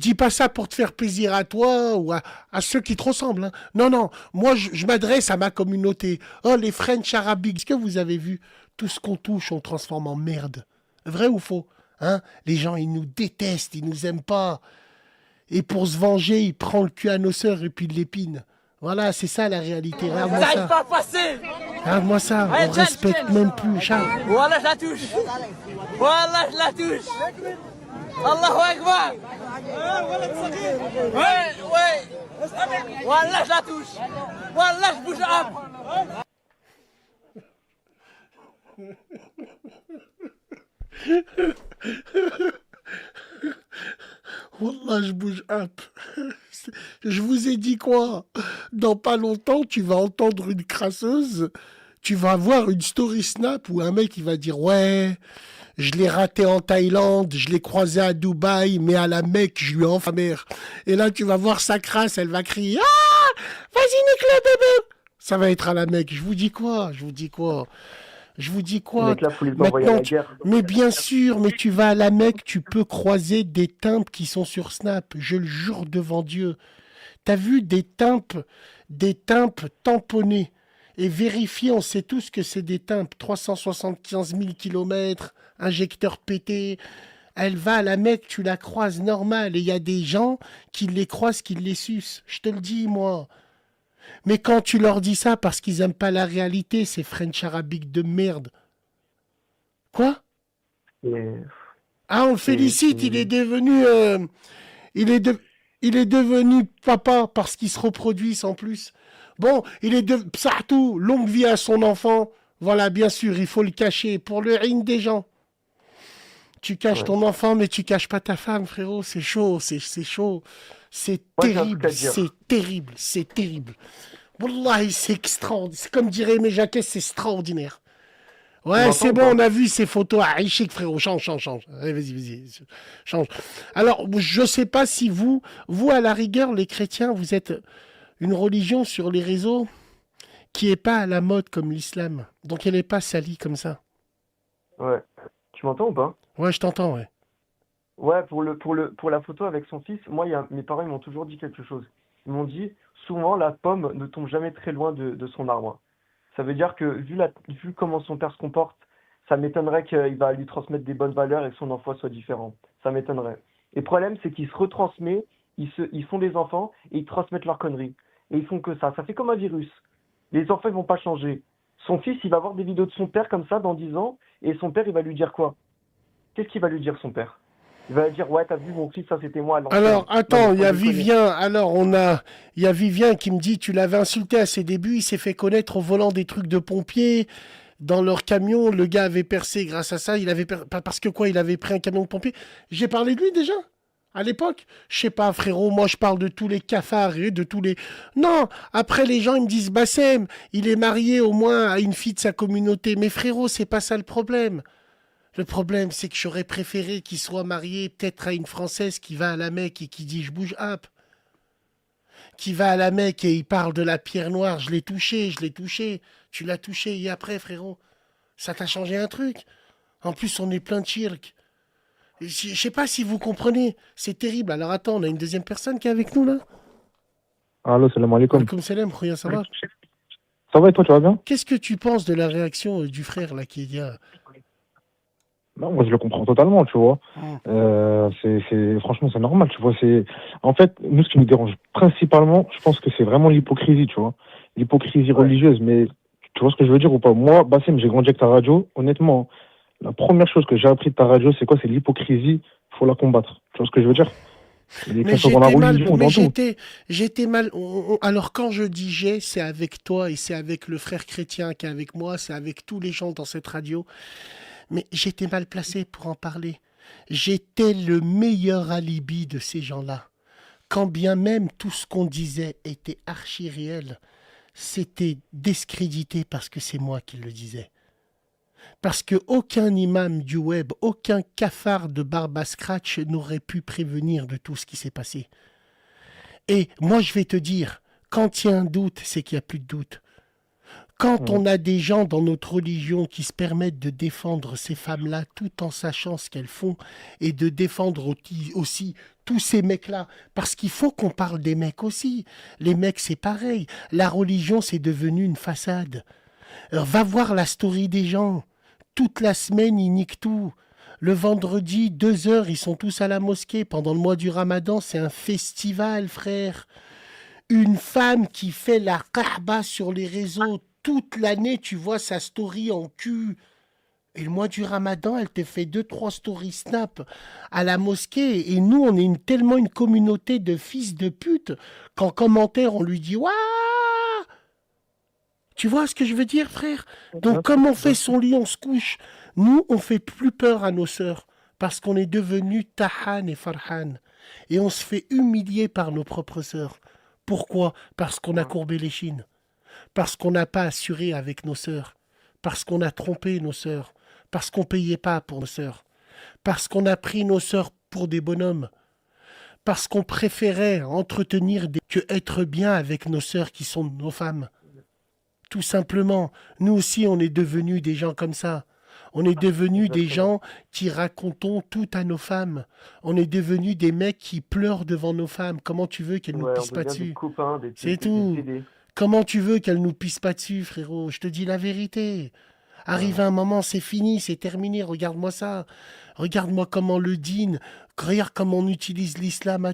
dis pas ça pour te faire plaisir à toi ou à ceux qui te ressemblent, hein. Non, non, moi je m'adresse à ma communauté. Oh, les French Arabics, est-ce que vous avez vu? Tout ce qu'on touche, on transforme en merde. Vrai ou faux? Hein? Les gens, ils nous détestent, ils nous aiment pas. Et pour se venger, il prend le cul à nos sœurs et puis il l'épine. Voilà, c'est ça la réalité. Regarde-moi T'arrives ça. pas à passer. Regarde-moi ça. Ouais, On tiens, respecte tiens. même plus. Charles. Voilà, je la touche. Voilà, je la touche. Allahu Akbar. Ouais, ouais. Voilà, je la touche. Voilà, je bouge un. Wallah, je bouge un peu. Je vous ai dit quoi? Dans pas longtemps, tu vas entendre une crasseuse. Tu vas voir une story snap où un mec il va dire ouais, je l'ai raté en Thaïlande, je l'ai croisé à Dubaï, mais à la Mecque, je lui ai enfin mère. Et là, tu vas voir sa crasse, elle va crier ah, vas-y nique le bébé. Ça va être à la Mecque. Je vous dis quoi? Je vous dis quoi? Je vous dis Ces quoi? mecs-là, faut les envoyer à Maintenant, la guerre. mais bien sûr, mais tu vas à la Mecque, tu peux croiser des timbres qui sont sur Snap. Je le jure devant Dieu. T'as vu des timbres tamponnés et vérifiés, on sait tous que c'est des timbres. 375 000 kilomètres, injecteur pété. Elle va à la Mecque, tu la croises normal. Et il y a des gens qui les croisent, qui les sucent. Je te le dis, moi. Mais quand tu leur dis ça parce qu'ils aiment pas la réalité, ces French arabiques de merde. Quoi? Et Ah, on le félicite, il est devenu, il est de- il est devenu papa parce qu'il se reproduisent en plus. Bon, il est de Psartou, longue vie à son enfant. Voilà, bien sûr, il faut le cacher pour le règne des gens. Tu caches ouais. ton enfant, mais tu caches pas ta femme, frérot. C'est chaud, c'est chaud. C'est Moi, j'ai un truc terrible, à dire. c'est terrible, c'est terrible. Wallahi, c'est extraordinaire. C'est comme dirait mes Jacques, c'est extraordinaire. Tu Ouais, m'entends c'est ou bon, on pas? a vu ces photos à Aïchik, frérot. Change, change, change. Allez, vas-y, vas-y. Change. Alors, je sais pas si vous, à la rigueur, les chrétiens, vous êtes une religion sur les réseaux qui est pas à la mode comme l'islam. Donc, elle n'est pas salie comme ça. Ouais. Tu m'entends ou pas? Ouais, je t'entends, ouais. Ouais, pour la photo avec son fils, moi, mes parents ils m'ont toujours dit quelque chose. Ils m'ont dit, souvent, la pomme ne tombe jamais très loin de son arbre. Ça veut dire que, vu comment son père se comporte, ça m'étonnerait qu'il va lui transmettre des bonnes valeurs et que son enfant soit différent. Ça m'étonnerait. Et le problème, c'est qu'il se retransmet, ils font des enfants et ils transmettent leurs conneries. Et ils font que ça. Ça fait comme un virus. Les enfants, ils vont pas changer. Son fils, il va voir des vidéos de son père comme ça dans 10 ans, et son père, il va lui dire quoi? Qu'est-ce qu'il va lui dire, son père? Il va lui dire, ouais, t'as vu mon fils, ça c'était moi à l'ancienne. Alors, Non, mais attends, il y faut a déconner. Vivien. Alors, il y a Vivien qui me dit, tu l'avais insulté à ses débuts, il s'est fait connaître au volant des trucs de pompiers. Dans leur camion, le gars avait percé grâce à ça. Parce que quoi, il avait pris un camion de pompiers. J'ai parlé de lui déjà à l'époque. Je sais pas, frérot, moi je parle de tous les cafards et de tous les... Non, après les gens ils me disent, Bassem, il est marié au moins à une fille de sa communauté. Mais frérot, c'est pas ça le problème. Le problème, c'est que j'aurais préféré qu'il soit marié peut-être à une Française qui va à la Mecque et qui dit je bouge hop, qui va à la Mecque et il parle de la pierre noire. Je l'ai touché, je l'ai touché. Tu l'as touché et après, frérot, ça t'a changé un truc. En plus, on est plein de chirques. Je sais pas si vous comprenez. C'est terrible. Alors attends, on a une deuxième personne qui est avec nous là. Allô, salam alaikum. Comme salam, Khoya, ça va? Ça va et toi, tu vas bien? Qu'est-ce que tu penses de la réaction du frère là qui dit Non, moi, je le comprends totalement, tu vois. Franchement, c'est normal, tu vois. En fait, nous, ce qui nous dérange principalement, je pense que c'est vraiment l'hypocrisie, tu vois. L'hypocrisie Ouais. religieuse, mais tu vois ce que je veux dire ou pas? Moi, Bassem, j'ai grandi avec ta radio. Honnêtement, la première chose que j'ai appris de ta radio, c'est quoi? C'est l'hypocrisie. Faut la combattre. Tu vois ce que je veux dire? Que Mais ce soit dans la j'étais mal, religion ou mais dans tout. j'étais mal. Alors quand je dis j'ai, c'est avec toi et c'est avec le frère chrétien qui est avec moi, c'est avec tous les gens dans cette radio. Mais j'étais mal placé pour en parler. J'étais le meilleur alibi de ces gens-là. Quand bien même tout ce qu'on disait était archi réel, c'était discrédité parce que c'est moi qui le disais. Parce que aucun imam du web, aucun cafard de barbe à scratch n'aurait pu prévenir de tout ce qui s'est passé. Et moi, je vais te dire, quand il y a un doute, c'est qu'il n'y a plus de doute. Quand Ouais. on a des gens dans notre religion qui se permettent de défendre ces femmes-là tout en sachant ce qu'elles font et de défendre aussi tous ces mecs-là. Parce qu'il faut qu'on parle des mecs aussi. Les mecs, c'est pareil. La religion, c'est devenu une façade. Alors, va voir la story des gens. Toute la semaine, ils niquent tout. Le vendredi, 2 heures, ils sont tous à la mosquée. Pendant le mois du Ramadan, c'est un festival, frère. Une femme qui fait la kahba sur les réseaux. Toute l'année, tu vois sa story en cul. Et le mois du Ramadan, elle te fait 2, 3 stories snap à la mosquée. Et nous, on est tellement une communauté de fils de pute qu'en commentaire, on lui dit « Waouh !» Tu vois ce que je veux dire, frère? Donc, comme on fait son lit, on se couche. Nous, on fait plus peur à nos sœurs parce qu'on est devenus Tahan et Farhan. Et on se fait humilier par nos propres sœurs. Pourquoi? Parce qu'on a courbé les chines. Parce qu'on n'a pas assuré avec nos sœurs. Parce qu'on a trompé nos sœurs. Parce qu'on ne payait pas pour nos sœurs. Parce qu'on a pris nos sœurs pour des bonhommes. Parce qu'on préférait entretenir que être bien avec nos sœurs qui sont nos femmes. Tout simplement. Nous aussi, on est devenus des gens comme ça. On est devenus des gens qui racontons tout à nos femmes. On est devenus des mecs qui pleurent devant nos femmes. Comment tu veux qu'elles nous Ouais, on pissent pas devient des dessus? copains, C'est des tout. PD. Comment tu veux qu'elles nous pissent pas dessus, frérot? Je te dis la vérité. Arrive un moment, c'est fini, c'est terminé. Regarde-moi ça. Regarde-moi comment le dîne. Regarde comment on utilise l'islam à